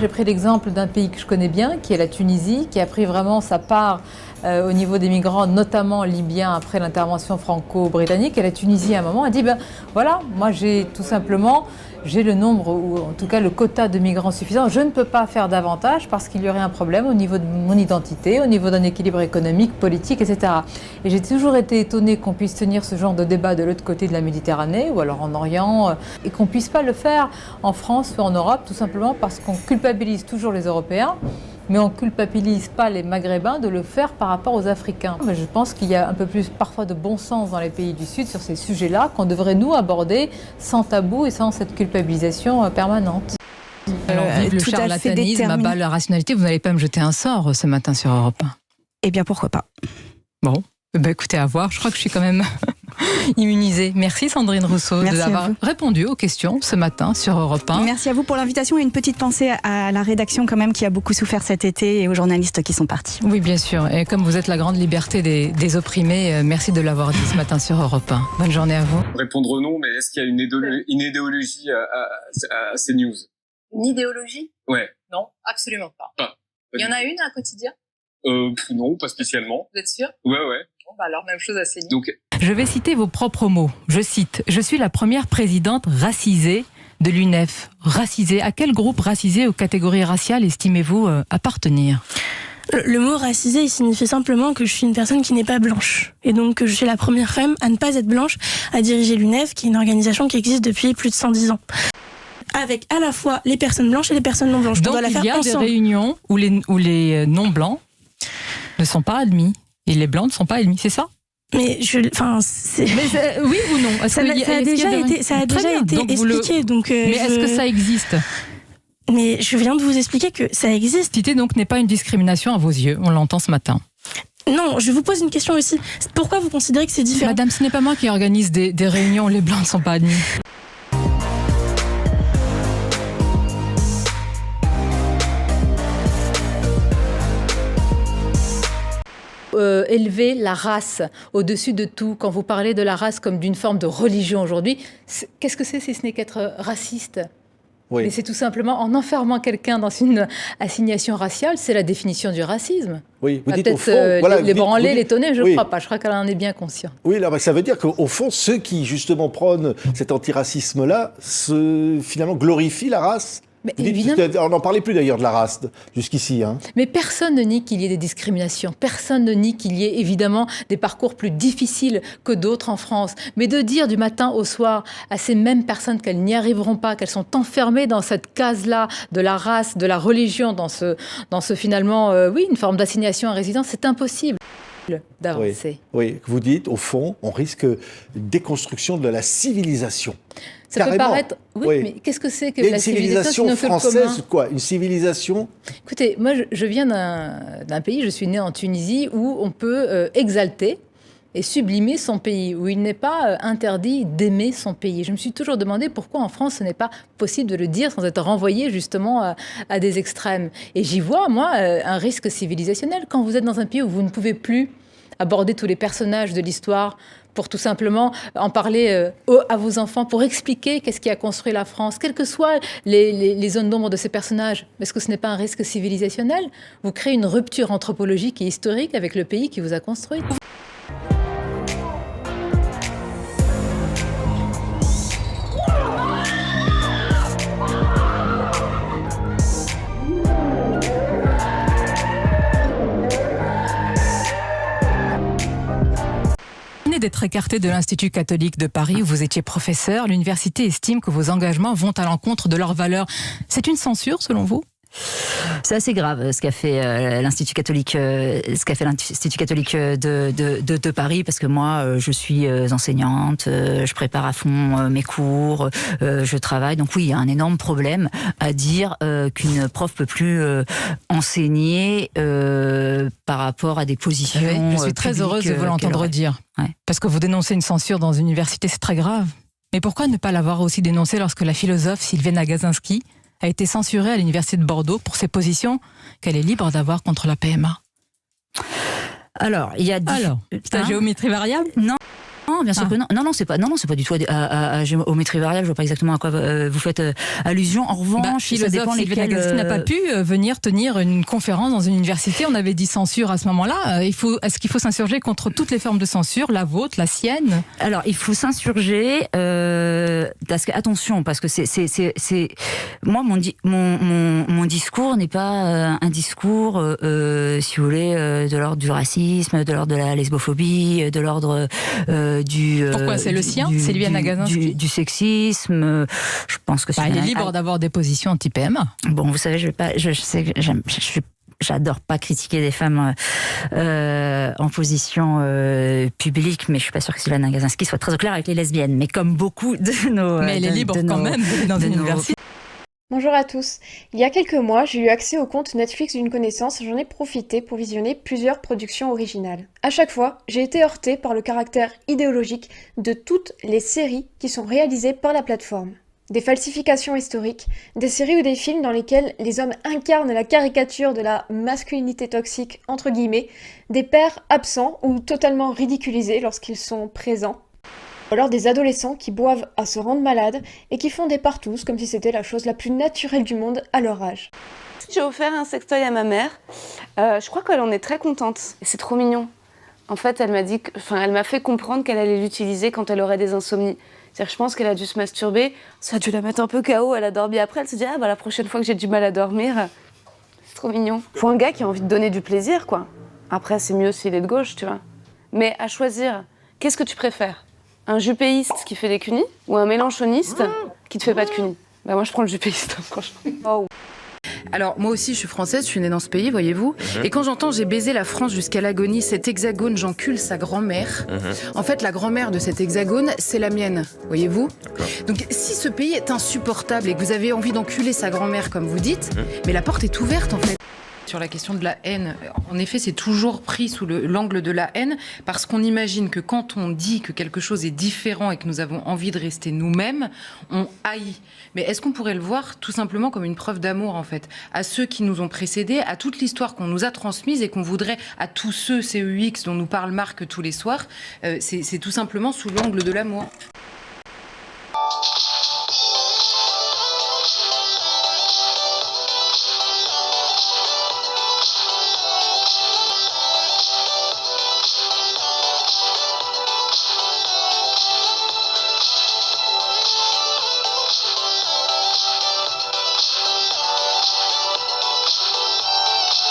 J'ai pris l'exemple d'un pays que je connais bien, qui est la Tunisie, qui a pris vraiment sa part au niveau des migrants, notamment libyens, après l'intervention franco-britannique. Et la Tunisie, à un moment, a dit, ben voilà, moi j'ai tout simplement, j'ai le nombre, ou en tout cas le quota de migrants suffisant. Je ne peux pas faire davantage parce qu'il y aurait un problème au niveau de mon identité, au niveau d'un équilibre économique, politique, etc. Et j'ai toujours été étonnée qu'on puisse tenir ce genre de débat de l'autre côté de la Méditerranée, ou alors en Orient, et qu'on ne puisse pas le faire en France ou en Europe, tout simplement parce qu'on culpabilise toujours les Européens, mais on ne culpabilise pas les Maghrébins de le faire par rapport aux Africains. Mais je pense qu'il y a un peu plus parfois de bon sens dans les pays du Sud sur ces sujets-là qu'on devrait nous aborder sans tabou et sans cette culpabilisation permanente. Alors, vive le charlatanisme, à bas la rationalité, vous n'allez pas me jeter un sort ce matin sur Europe 1. Eh bien, pourquoi pas. Bon, bah, écoutez, à voir. Je crois que je suis quand même immunisée. Merci Sandrine Rousseau d'avoir répondu aux questions ce matin sur Europe 1. Merci à vous pour l'invitation et une petite pensée à la rédaction quand même qui a beaucoup souffert cet été et aux journalistes qui sont partis. Oui, bien sûr. Et comme vous êtes la grande liberté des opprimés, merci de l'avoir dit ce matin sur Europe 1. Bonne journée à vous. Répondre non, mais est-ce qu'il y a une idéologie à ces news? Une idéologie? Ouais. Non, absolument pas. Pas Il y en a une à quotidien? Non, pas spécialement. Vous êtes sûr? Ouais. Bon, bah alors même chose à CNews. Donc, je vais citer vos propres mots. Je cite: je suis la première présidente racisée de l'UNEF. Racisée. À quel groupe racisé ou catégorie raciale estimez-vous appartenir? Le mot racisé, il signifie simplement que je suis une personne qui n'est pas blanche. Et donc que je suis la première femme à ne pas être blanche à diriger l'UNEF, qui est une organisation qui existe depuis plus de 110 ans. Avec à la fois les personnes blanches et les personnes non blanches. Donc on doit la faire il y a ensemble. des réunions où les non-blancs ne sont pas admis. Et les blancs ne sont pas admis, c'est ça? Mais oui ou non? Ça a déjà été expliqué. Donc, mais est-ce que ça existe? Mais je viens de vous expliquer que ça existe. L'identité donc n'est pas une discrimination à vos yeux, on l'entend ce matin. Non, je vous pose une question aussi. Pourquoi vous considérez que c'est différent? Madame, ce n'est pas moi qui organise des réunions où les blancs ne sont pas admis. Élever la race au-dessus de tout, quand vous parlez de la race comme d'une forme de religion aujourd'hui, qu'est-ce que c'est si ce n'est qu'être raciste? Oui. Mais c'est tout simplement en enfermant quelqu'un dans une assignation raciale, c'est la définition du racisme. Oui, vous dites peut-être au fond, voilà, les branler, les tonner, je ne crois pas. Je crois qu'elle en est bien consciente. Oui, alors, ça veut dire qu'au fond, ceux qui justement prônent cet antiracisme-là, finalement glorifient la race. On n'en parlait plus d'ailleurs de la race jusqu'ici. Hein. Mais personne ne nie qu'il y ait des discriminations. Personne ne nie qu'il y ait évidemment des parcours plus difficiles que d'autres en France. Mais de dire du matin au soir à ces mêmes personnes qu'elles n'y arriveront pas, qu'elles sont enfermées dans cette case-là de la race, de la religion, dans ce finalement, une forme d'assignation à résidence, c'est impossible d'avancer. Oui, vous dites, au fond, on risque une déconstruction de la civilisation. Ça peut paraître... Oui, mais qu'est-ce que c'est que la civilisation française, quoi? Une civilisation? Écoutez, moi, je viens d'un pays, je suis née en Tunisie, où on peut exalter et sublimer son pays, où il n'est pas interdit d'aimer son pays. Je me suis toujours demandé pourquoi en France, ce n'est pas possible de le dire sans être renvoyé justement à des extrêmes. Et j'y vois, moi, un risque civilisationnel. Quand vous êtes dans un pays où vous ne pouvez plus aborder tous les personnages de l'histoire, pour tout simplement en parler à vos enfants, pour expliquer qu'est-ce qui a construit la France, quelles que soient les zones d'ombre de ces personnages. Est-ce que ce n'est pas un risque civilisationnel? Vous créez une rupture anthropologique et historique avec le pays qui vous a construit. D'être écarté de l'Institut catholique de Paris où vous étiez professeur, l'université estime que vos engagements vont à l'encontre de leurs valeurs. C'est une censure selon vous? C'est assez grave ce qu'a fait l'Institut catholique, de Paris, parce que moi, je suis enseignante, je prépare à fond mes cours, je travaille. Donc oui, il y a un énorme problème à dire qu'une prof peut plus enseigner par rapport à des positions. Oui, je suis très heureuse de vous l'entendre dire, parce que vous dénoncez une censure dans une université, c'est très grave. Mais pourquoi ne pas l'avoir aussi dénoncé lorsque la philosophe Sylviane Agacinski a été censurée à l'université de Bordeaux pour ses positions qu'elle est libre d'avoir contre la PMA? Alors, il y a... c'est la géométrie variable? Non. Non, bien sûr que non. Non, c'est pas du tout à géométrie variable. Je vois pas exactement à quoi vous faites allusion. En revanche, ça dépend Sylvie lesquels. Nagazaki n'a pas pu venir tenir une conférence dans une université. On avait dit censure à ce moment-là. Est-ce qu'il faut s'insurger contre toutes les formes de censure, la vôtre, la sienne? Alors, il faut s'insurger parce que attention, parce que c'est moi mon discours n'est pas un discours, si vous voulez, de l'ordre du racisme, de l'ordre de la lesbophobie, de l'ordre Pourquoi c'est le sien, Sylvia Nagazaki? Du sexisme. Je pense que il est libre d'avoir des positions anti-PMA. Bon, vous savez, je sais que j'adore pas critiquer des femmes en position publique, mais je suis pas sûre que Sylvia Nagazaki soit très au clair avec les lesbiennes. Mais comme beaucoup de nos... Mais elle est libre quand même dans une université. Bonjour à tous. Il y a quelques mois, j'ai eu accès au compte Netflix d'une connaissance et j'en ai profité pour visionner plusieurs productions originales. À chaque fois, j'ai été heurtée par le caractère idéologique de toutes les séries qui sont réalisées par la plateforme. Des falsifications historiques, des séries ou des films dans lesquels les hommes incarnent la caricature de la masculinité toxique, entre guillemets, des pères absents ou totalement ridiculisés lorsqu'ils sont présents, ou alors des adolescents qui boivent à se rendre malades et qui font des partous comme si c'était la chose la plus naturelle du monde à leur âge. J'ai offert un sextoy à ma mère, je crois qu'elle en est très contente, et c'est trop mignon. En fait, elle m'a fait comprendre qu'elle allait l'utiliser quand elle aurait des insomnies. C'est-à-dire, je pense qu'elle a dû se masturber, ça a dû la mettre un peu KO, elle a dormi après, elle se dit « Ah bah la prochaine fois que j'ai du mal à dormir, c'est trop mignon ». Faut un gars qui a envie de donner du plaisir, quoi. Après, c'est mieux s'il est de gauche, tu vois. Mais à choisir, qu'est-ce que tu préfères ? Un jupéiste qui fait des cunis ou un mélanchoniste qui te fait pas de cunis ? Bah moi, je prends le jupéiste, franchement. Oh. Alors, moi aussi, je suis française, je suis née dans ce pays, voyez-vous. Et quand j'entends « j'ai baisé la France jusqu'à l'agonie, cet hexagone, j'encule sa grand-mère », en fait, la grand-mère de cet hexagone, c'est la mienne, voyez-vous. Donc, si ce pays est insupportable et que vous avez envie d'enculer sa grand-mère, comme vous dites, mais la porte est ouverte, en fait. Sur la question de la haine, en effet, c'est toujours pris sous l'angle de la haine, parce qu'on imagine que quand on dit que quelque chose est différent et que nous avons envie de rester nous-mêmes, on haït. Mais est-ce qu'on pourrait le voir tout simplement comme une preuve d'amour, en fait, à ceux qui nous ont précédés, à toute l'histoire qu'on nous a transmise et qu'on voudrait à tous ceux CEX dont nous parle Marc tous les soirs, c'est tout simplement sous l'angle de l'amour.